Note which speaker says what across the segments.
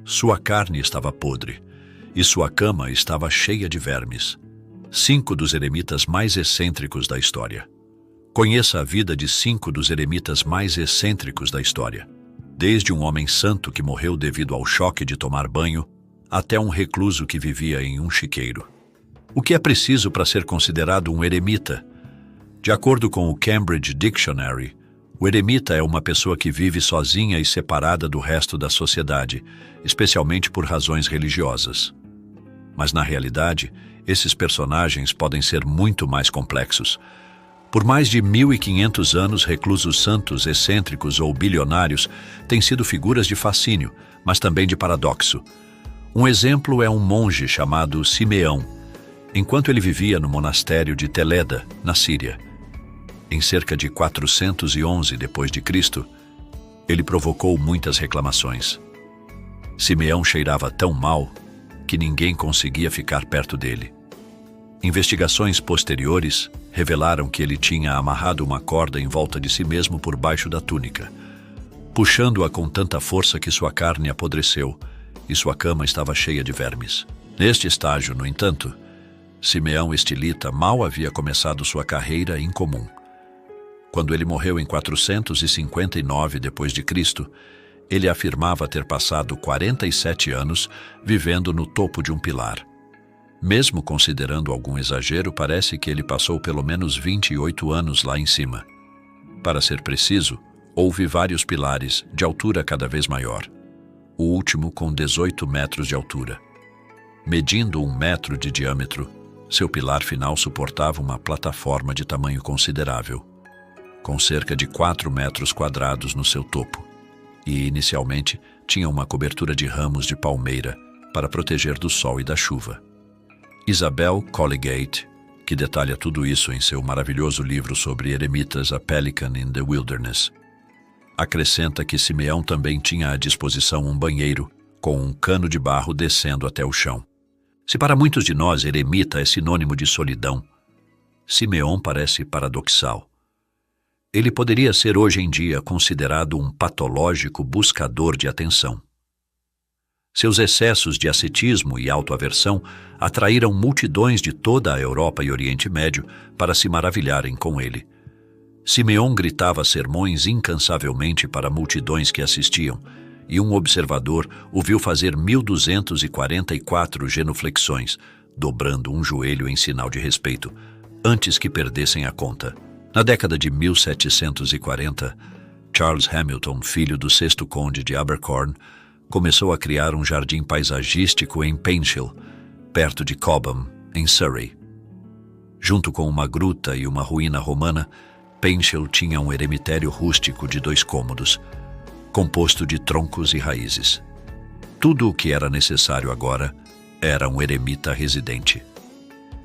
Speaker 1: Sua carne estava podre, e sua cama estava cheia de vermes. 5 dos eremitas mais excêntricos da história. Conheça a vida de 5 dos eremitas mais excêntricos da história. Desde um homem santo que morreu devido ao choque de tomar banho, até um recluso que vivia em um chiqueiro. O que é preciso para ser considerado um eremita? De acordo com o Cambridge Dictionary, o eremita é uma pessoa que vive sozinha e separada do resto da sociedade, especialmente por razões religiosas. Mas na realidade, esses personagens podem ser muito mais complexos. Por mais de 1500 anos, reclusos santos, excêntricos ou bilionários têm sido figuras de fascínio, mas também de paradoxo. Um exemplo é um monge chamado Simeão, enquanto ele vivia no monastério de Teleda, na Síria. Em cerca de 411 d.C., ele provocou muitas reclamações. Simeão cheirava tão mal que ninguém conseguia ficar perto dele. Investigações posteriores revelaram que ele tinha amarrado uma corda em volta de si mesmo por baixo da túnica, puxando-a com tanta força que sua carne apodreceu e sua cama estava cheia de vermes. Neste estágio, no entanto, Simeão Estilita mal havia começado sua carreira incomum. Quando ele morreu em 459 d.C., ele afirmava ter passado 47 anos vivendo no topo de um pilar. Mesmo considerando algum exagero, parece que ele passou pelo menos 28 anos lá em cima. Para ser preciso, houve vários pilares, de altura cada vez maior. O último com 18 metros de altura. Medindo 1 metro de diâmetro, seu pilar final suportava uma plataforma de tamanho considerável, com cerca de 4 metros quadrados no seu topo, e inicialmente tinha uma cobertura de ramos de palmeira para proteger do sol e da chuva. Isabel Colligate, que detalha tudo isso em seu maravilhoso livro sobre eremitas A Pelican in the Wilderness, acrescenta que Simeão também tinha à disposição um banheiro com um cano de barro descendo até o chão. Se para muitos de nós eremita é sinônimo de solidão, Simeão parece paradoxal. Ele poderia ser hoje em dia considerado um patológico buscador de atenção. Seus excessos de ascetismo e autoaversão atraíram multidões de toda a Europa e Oriente Médio para se maravilharem com ele. Simeão gritava sermões incansavelmente para multidões que assistiam, e um observador o viu fazer 1244 genuflexões, dobrando um joelho em sinal de respeito, antes que perdessem a conta. Na década de 1740, Charles Hamilton, filho do 6º conde de Abercorn, começou a criar um jardim paisagístico em Painthill, perto de Cobham, em Surrey. Junto com uma gruta e uma ruína romana, Painthill tinha um eremitério rústico de 2 cômodos, composto de troncos e raízes. Tudo o que era necessário agora era um eremita residente.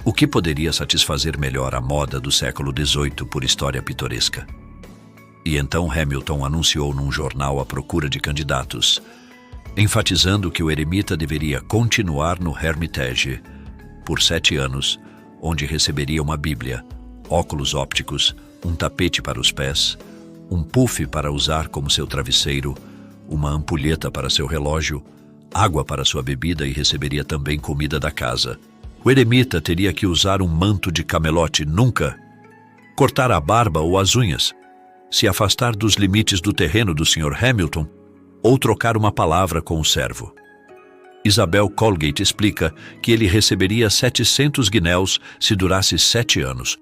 Speaker 1: O que poderia satisfazer melhor a moda do século XVIII por história pitoresca? E então Hamilton anunciou num jornal a procura de candidatos, enfatizando que o eremita deveria continuar no Hermitage por 7 anos, onde receberia uma Bíblia, óculos ópticos, um tapete para os pés, um puff para usar como seu travesseiro, uma ampulheta para seu relógio, água para sua bebida e receberia também comida da casa. O eremita teria que usar um manto de camelote nunca, cortar a barba ou as unhas, se afastar dos limites do terreno do Sr. Hamilton ou trocar uma palavra com o servo. Isabel Colgate explica que ele receberia 700 guinéus se durasse 7 anos,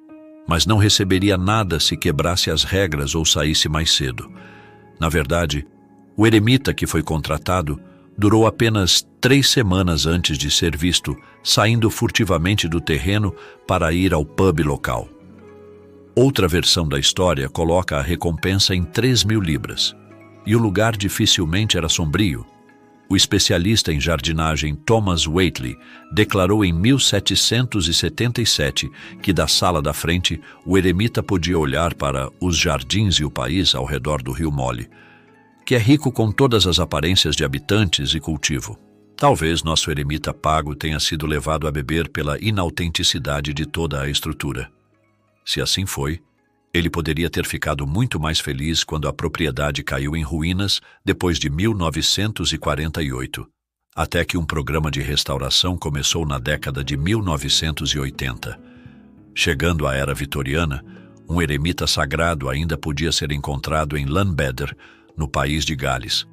Speaker 1: mas não receberia nada se quebrasse as regras ou saísse mais cedo. Na verdade, o eremita que foi contratado durou apenas 3 semanas antes de ser visto, saindo furtivamente do terreno para ir ao pub local. Outra versão da história coloca a recompensa em 3.000 libras, e o lugar dificilmente era sombrio. O especialista em jardinagem Thomas Whately declarou em 1777 que da sala da frente o eremita podia olhar para os jardins e o país ao redor do rio Mole, que é rico com todas as aparências de habitantes e cultivo. Talvez nosso eremita pago tenha sido levado a beber pela inautenticidade de toda a estrutura. Se assim foi, ele poderia ter ficado muito mais feliz quando a propriedade caiu em ruínas depois de 1948, até que um programa de restauração começou na década de 1980. Chegando à era vitoriana, um eremita sagrado ainda podia ser encontrado em Lanbedr, no país de Gales.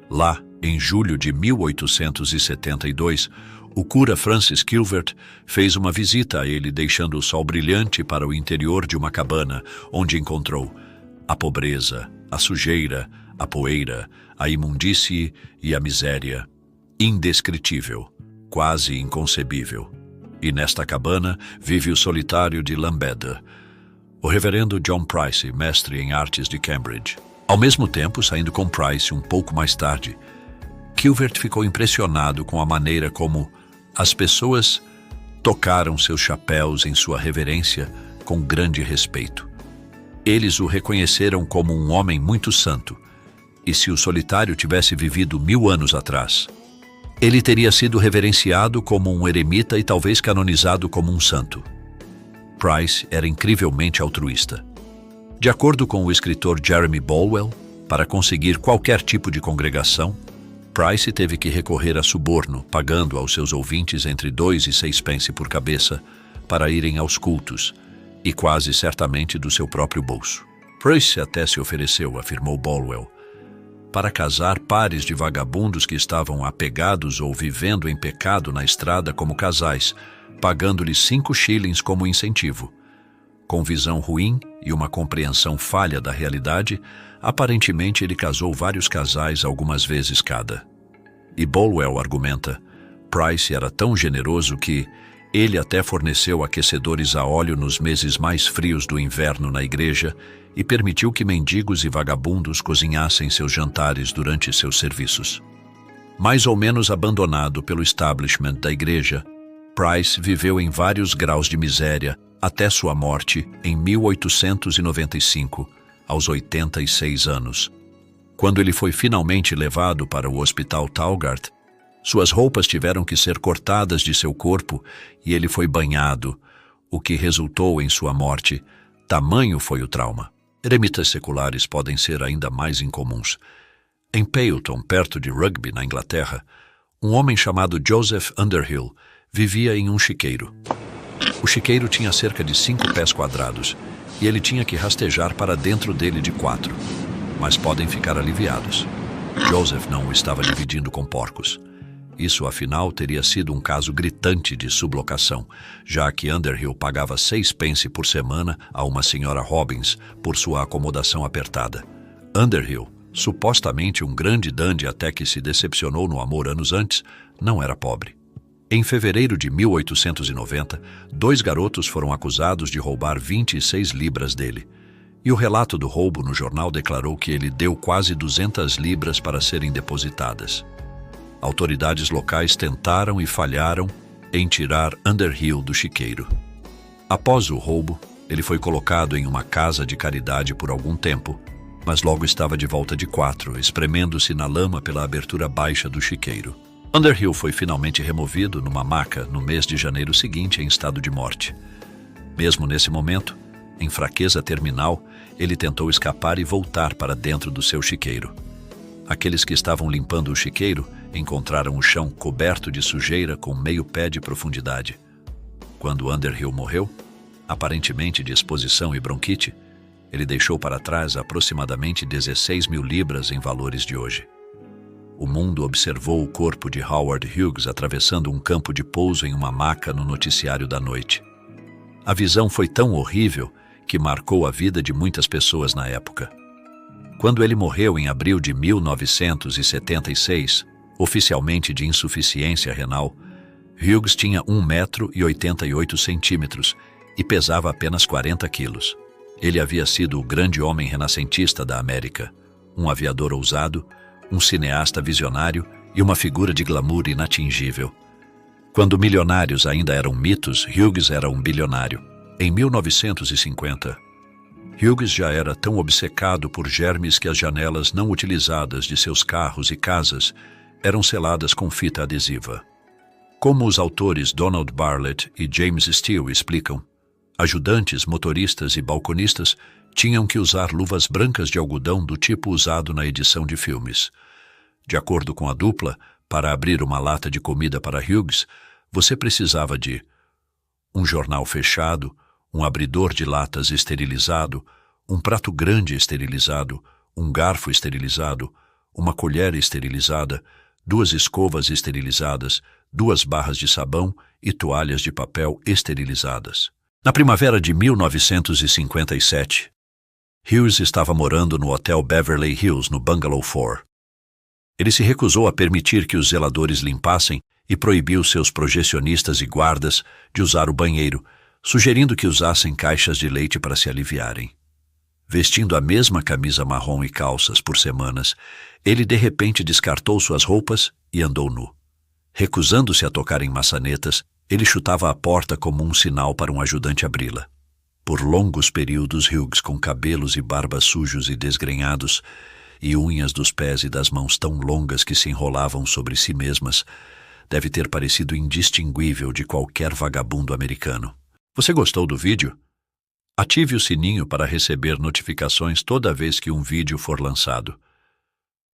Speaker 1: Lá, em julho de 1872, o cura Francis Kilvert fez uma visita a ele, deixando o sol brilhante para o interior de uma cabana, onde encontrou a pobreza, a sujeira, a poeira, a imundície e a miséria. Indescritível, quase inconcebível. E nesta cabana vive o solitário de Lanbedr, o reverendo John Price, mestre em artes de Cambridge. Ao mesmo tempo, saindo com Price um pouco mais tarde, Kilvert ficou impressionado com a maneira como as pessoas tocaram seus chapéus em sua reverência com grande respeito. Eles o reconheceram como um homem muito santo, e se o solitário tivesse vivido 1000 anos atrás, ele teria sido reverenciado como um eremita e talvez canonizado como um santo. Price era incrivelmente altruísta. De acordo com o escritor Jeremy Bolwell, para conseguir qualquer tipo de congregação, Price teve que recorrer a suborno, pagando aos seus ouvintes entre 2 e 6 pence por cabeça para irem aos cultos, e quase certamente do seu próprio bolso. Price até se ofereceu, afirmou Bolwell, para casar pares de vagabundos que estavam apegados ou vivendo em pecado na estrada como casais, pagando-lhes 5 shillings como incentivo. Com visão ruim e uma compreensão falha da realidade, aparentemente ele casou vários casais algumas vezes cada. E Bolwell argumenta, Price era tão generoso que ele até forneceu aquecedores a óleo nos meses mais frios do inverno na igreja e permitiu que mendigos e vagabundos cozinhassem seus jantares durante seus serviços. Mais ou menos abandonado pelo establishment da igreja, Price viveu em vários graus de miséria até sua morte em 1895, aos 86 anos. Quando ele foi finalmente levado para o Hospital Taugart, suas roupas tiveram que ser cortadas de seu corpo e ele foi banhado, o que resultou em sua morte. Tamanho foi o trauma. Eremitas seculares podem ser ainda mais incomuns. Em Pailton, perto de Rugby, na Inglaterra, um homem chamado Joseph Underhill vivia em um chiqueiro. O chiqueiro tinha cerca de 5 pés quadrados e ele tinha que rastejar para dentro dele de 4, mas podem ficar aliviados. Joseph não o estava dividindo com porcos. Isso, afinal, teria sido um caso gritante de sublocação, já que Underhill pagava 6 pence por semana a uma senhora Robbins por sua acomodação apertada. Underhill, supostamente um grande dandy até que se decepcionou no amor anos antes, não era pobre. Em fevereiro de 1890, 2 garotos foram acusados de roubar 26 libras dele. E o relato do roubo no jornal declarou que ele deu quase 200 libras para serem depositadas. Autoridades locais tentaram e falharam em tirar Underhill do chiqueiro. Após o roubo, ele foi colocado em uma casa de caridade por algum tempo, mas logo estava de volta de 4, espremendo-se na lama pela abertura baixa do chiqueiro. Underhill foi finalmente removido numa maca no mês de janeiro seguinte em estado de morte. Mesmo nesse momento, em fraqueza terminal, ele tentou escapar e voltar para dentro do seu chiqueiro. Aqueles que estavam limpando o chiqueiro encontraram o chão coberto de sujeira com meio pé de profundidade. Quando Underhill morreu, aparentemente de exposição e bronquite, ele deixou para trás aproximadamente 16.000 libras em valores de hoje. O mundo observou o corpo de Howard Hughes atravessando um campo de pouso em uma maca no noticiário da noite. A visão foi tão horrível que marcou a vida de muitas pessoas na época. Quando ele morreu em abril de 1976, oficialmente de insuficiência renal, Hughes tinha 1,88 m e pesava apenas 40 quilos. Ele havia sido o grande homem renascentista da América, um aviador ousado, um cineasta visionário e uma figura de glamour inatingível. Quando milionários ainda eram mitos, Hughes era um bilionário. Em 1950, Hughes já era tão obcecado por germes que as janelas não utilizadas de seus carros e casas eram seladas com fita adesiva. Como os autores Donald Bartlett e James Steele explicam, ajudantes, motoristas e balconistas tinham que usar luvas brancas de algodão do tipo usado na edição de filmes. De acordo com a dupla, Para abrir uma lata de comida para Hughes, você precisava de um jornal fechado, um abridor de latas esterilizado, um prato grande esterilizado, um garfo esterilizado, uma colher esterilizada, 2 escovas esterilizadas, 2 barras de sabão e toalhas de papel esterilizadas. Na primavera de 1957, Hughes estava morando no Hotel Beverly Hills, no Bungalow 4. Ele se recusou a permitir que os zeladores limpassem e proibiu seus projecionistas e guardas de usar o banheiro, sugerindo que usassem caixas de leite para se aliviarem. Vestindo a mesma camisa marrom e calças por semanas, ele de repente descartou suas roupas e andou nu. Recusando-se a tocar em maçanetas, ele chutava a porta como um sinal para um ajudante abri-la. Por longos períodos, Hughes, com cabelos e barba sujos e desgrenhados, e unhas dos pés e das mãos tão longas que se enrolavam sobre si mesmas, deve ter parecido indistinguível de qualquer vagabundo americano. Você gostou do vídeo? Ative o sininho para receber notificações toda vez que um vídeo for lançado.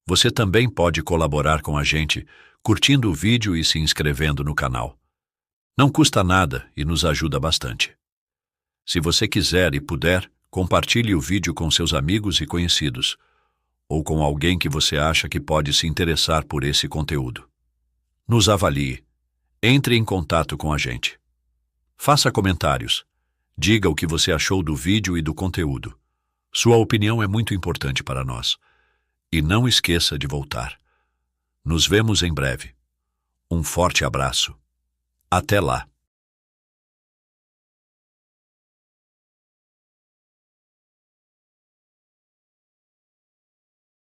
Speaker 1: Você também pode colaborar com a gente curtindo o vídeo e se inscrevendo no canal. Não custa nada e nos ajuda bastante. Se você quiser e puder, compartilhe o vídeo com seus amigos e conhecidos, ou com alguém que você acha que pode se interessar por esse conteúdo. Nos avalie. Entre em contato com a gente. Faça comentários. Diga o que você achou do vídeo e do conteúdo. Sua opinião é muito importante para nós. E não esqueça de voltar. Nos vemos em breve. Um forte abraço. Até lá.